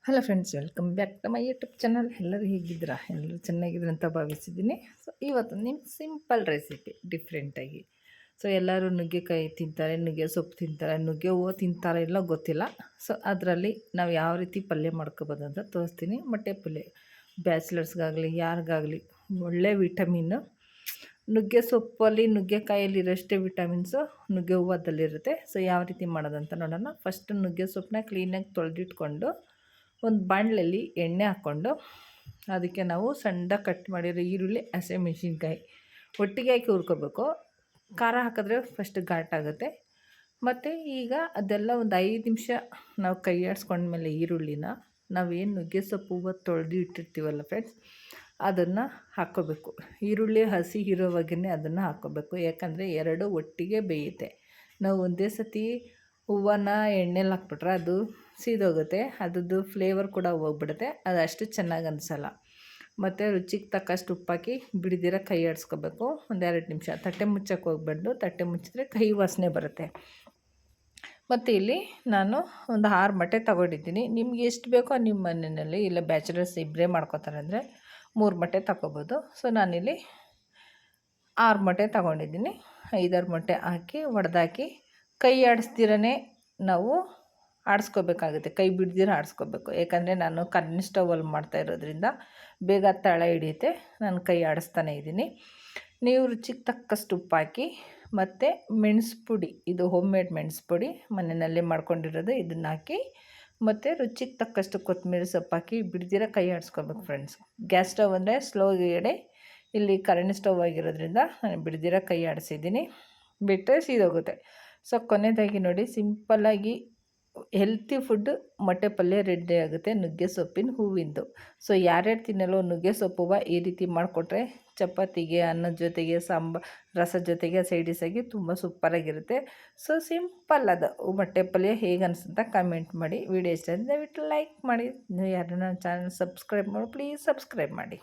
Hello friends, welcome back to my YouTube channel. ಎಲ್ಲರೂ ಹೇಗಿದ್ದೀರಾ? ಎಲ್ಲರೂ ಚೆನ್ನಾಗಿದ್ರು ಅಂತ ಭಾವಿಸಿದ್ದೀನಿ. ಸೊ ಇವತ್ತು ನಿಮ್ಮ ಸಿಂಪಲ್ ರೆಸಿಪಿ ಡಿಫ್ರೆಂಟಾಗಿ. ಸೊ ಎಲ್ಲರೂ ನುಗ್ಗೆಕಾಯಿ ತಿಂತಾರೆ, ನುಗ್ಗೆ ಸೊಪ್ಪು ತಿಂತಾರೆ, ನುಗ್ಗೆ ಹೂವು ತಿಂತಾರೆ, ಇಲ್ಲ ಗೊತ್ತಿಲ್ಲ. ಸೊ ಅದರಲ್ಲಿ ನಾವು ಯಾವ ರೀತಿ ಪಲ್ಯ ಮಾಡ್ಕೋಬೋದು ಅಂತ ತೋರಿಸ್ತೀನಿ. ಮೊಟ್ಟೆ ಪಲ್ಯ ಬ್ಯಾಚುಲರ್ಸ್ಗಾಗಲಿ ಯಾರಿಗಾಗಲಿ ಒಳ್ಳೆ ವಿಟಮಿನ್ನು. ನುಗ್ಗೆ ಸೊಪ್ಪಲ್ಲಿ ನುಗ್ಗೆಕಾಯಲ್ಲಿರೋಷ್ಟೇ ವಿಟಮಿನ್ಸು ನುಗ್ಗೆ ಹೂವದಲ್ಲಿರುತ್ತೆ. ಸೊ ಯಾವ ರೀತಿ ಮಾಡೋದಂತ ನೋಡೋಣ. ಫಸ್ಟ್ ನುಗ್ಗೆ ಸೊಪ್ಪನ್ನ ಕ್ಲೀನಾಗಿ ತೊಳೆದಿಟ್ಕೊಂಡು ಒಂದು ಬಾಣಲೆಯಲ್ಲಿ ಎಣ್ಣೆ ಹಾಕ್ಕೊಂಡು ಅದಕ್ಕೆ ನಾವು ಸಣ್ಣದಾಗಿ ಕಟ್ ಮಾಡಿರೋ ಈರುಳ್ಳಿ, ಹಸಿಮೆಣ್ಸಿನ್ಕಾಯಿ ಒಟ್ಟಿಗೆ ಹಾಕಿ ಹುರ್ಕೋಬೇಕು. ಖಾರ ಹಾಕಿದ್ರೆ ಫಸ್ಟ್ ಘಾಟಾಗುತ್ತೆ. ಮತ್ತು ಈಗ ಅದೆಲ್ಲ ಒಂದು 5 ನಿಮಿಷ ನಾವು ಕೈ ಆಡಿಸ್ಕೊಂಡ್ಮೇಲೆ ಈರುಳ್ಳಿನ ನಾವೇನು ನುಗ್ಗೆ ಸೊಪ್ಪು ಹೂವು ತೊಳೆದು ಇಟ್ಟಿರ್ತೀವಲ್ಲ ಫ್ರೆಂಡ್ಸ್, ಅದನ್ನು ಹಾಕ್ಕೋಬೇಕು. ಈರುಳ್ಳಿ ಹಸಿ ಇರೋವಾಗೇ ಅದನ್ನು ಹಾಕ್ಕೋಬೇಕು, ಯಾಕಂದರೆ ಎರಡು ಒಟ್ಟಿಗೆ ಬೇಯುತ್ತೆ. ನಾವು ಒಂದೇ ಸತಿ ಹೂವನ್ನ ಎಣ್ಣೆಲಿ ಹಾಕ್ಬಿಟ್ರೆ ಅದು ಸೀದೋಗುತ್ತೆ, ಅದ್ರದ್ದು ಫ್ಲೇವರ್ ಕೂಡ ಹೋಗ್ಬಿಡುತ್ತೆ, ಅದು ಅಷ್ಟು ಚೆನ್ನಾಗಿ ಅನಿಸಲ್ಲ. ಮತ್ತು ರುಚಿಗೆ ತಕ್ಕಷ್ಟು ಉಪ್ಪಾಕಿ ಬಿಡ್ದಿರ ಕೈ ಆಡಿಸ್ಕೋಬೇಕು. 1-2 ನಿಮಿಷ ತಟ್ಟೆ ಮುಚ್ಚಕ್ಕೆ ಹೋಗ್ಬಾರ್ದು, ತಟ್ಟೆ ಮುಚ್ಚಿದ್ರೆ ಕೈ ವಾಸನೆ ಬರುತ್ತೆ. ಮತ್ತು ಇಲ್ಲಿ ನಾನು ಒಂದು 6 ಮೊಟ್ಟೆ ತೊಗೊಂಡಿದ್ದೀನಿ. ನಿಮ್ಗೆ ಎಷ್ಟು ಬೇಕೋ ನಿಮ್ಮ ಮನೆಯಲ್ಲಿ, ಇಲ್ಲ ಬ್ಯಾಚುಲರ್ಸ್ ಇಬ್ಬರೇ ಮಾಡ್ಕೋತಾರೆ ಅಂದರೆ 3 ಮೊಟ್ಟೆ ತಗೋಬೋದು. ಸೊ ನಾನಿಲ್ಲಿ 6 ಮೊಟ್ಟೆ ತೊಗೊಂಡಿದ್ದೀನಿ. 5-6 ಮೊಟ್ಟೆ ಹಾಕಿ ಒಡೆದಾಕಿ ಕೈ ಆಡಿಸ್ದಿರೇ ನಾವು ಆಡಿಸ್ಕೋಬೇಕಾಗುತ್ತೆ, ಕೈ ಬಿಡ್ದಿರ ಆಡಿಸ್ಕೋಬೇಕು. ಯಾಕಂದರೆ ನಾನು ಕರೆಂಟ್ ಸ್ಟವಲ್ಲಿ ಮಾಡ್ತಾ ಇರೋದ್ರಿಂದ ಬೇಗ ತಳ ಹಿಡಿಯುತ್ತೆ, ನಾನು ಕೈ ಆಡಿಸ್ತಾನೆ ಇದ್ದೀನಿ. ನೀವು ರುಚಿಗೆ ತಕ್ಕಷ್ಟು ಉಪ್ಪು ಹಾಕಿ, ಮತ್ತು ಮೆಣಸು ಪುಡಿ, ಇದು ಹೋಮ್ ಮೇಡ್ ಮೆಣಸು ಪುಡಿ ಮನೆಯಲ್ಲೇ ಮಾಡ್ಕೊಂಡಿರೋದು, ಇದನ್ನು ಹಾಕಿ ಮತ್ತು ರುಚಿಗೆ ತಕ್ಕಷ್ಟು ಕೊತ್ತಂಬರಿ ಸೊಪ್ಪು ಹಾಕಿ ಬಿಡ್ದಿರ ಕೈ ಆಡಿಸ್ಕೋಬೇಕು ಫ್ರೆಂಡ್ಸ್. ಗ್ಯಾಸ್ ಸ್ಟವ್ ಅಂದರೆ ಸ್ಲೋಗೆ ಇಡಿ. ಇಲ್ಲಿ ಕರೆಂಟ್ ಸ್ಟವ್ ಆಗಿರೋದ್ರಿಂದ ನಾನು ಬಿಡ್ದಿರ ಕೈ ಆಡಿಸಿದ್ದೀನಿ, ಬಿಟ್ಟರೆ ಸೀದೋಗುತ್ತೆ. ಸೊ ಕೊನೆಯದಾಗಿ ನೋಡಿ, ಸಿಂಪಲ್ಲಾಗಿ ಹೆಲ್ತಿ ಫುಡ್ ಮೊಟ್ಟೆ ಪಲ್ಯ ರೆಡಿ ಆಗುತ್ತೆ ನುಗ್ಗೆ ಸೊಪ್ಪಿನ ಹೂವಿಂದು. ಸೊ ಯಾರ್ಯಾರು ತಿನ್ನಲು ನುಗ್ಗೆ ಸೊಪ್ಪು ಹೂವು ಈ ರೀತಿ ಮಾಡಿಕೊಟ್ರೆ ಚಪಾತಿಗೆ, ಅನ್ನದ ಜೊತೆಗೆ, ರಸದ ಜೊತೆಗೆ ಸೈಡಿಸಾಗಿ ತುಂಬ ಸೂಪರಾಗಿರುತ್ತೆ. ಸೊ ಸಿಂಪಲ್ ಅದು ಮೊಟ್ಟೆ ಪಲ್ಯ ಹೇಗೆ ಅನಿಸುತ್ತೆ ಕಮೆಂಟ್ ಮಾಡಿ. ವಿಡಿಯೋ ಇಷ್ಟ ಅಂದರೆ ದಯವಿಟ್ಟು ಲೈಕ್ ಮಾಡಿ. ಯಾರು ನನ್ನ ಚಾನಲ್ ಸಬ್ಸ್ಕ್ರೈಬ್ ಮಾಡಿ, ಪ್ಲೀಸ್ ಸಬ್ಸ್ಕ್ರೈಬ್ ಮಾಡಿ.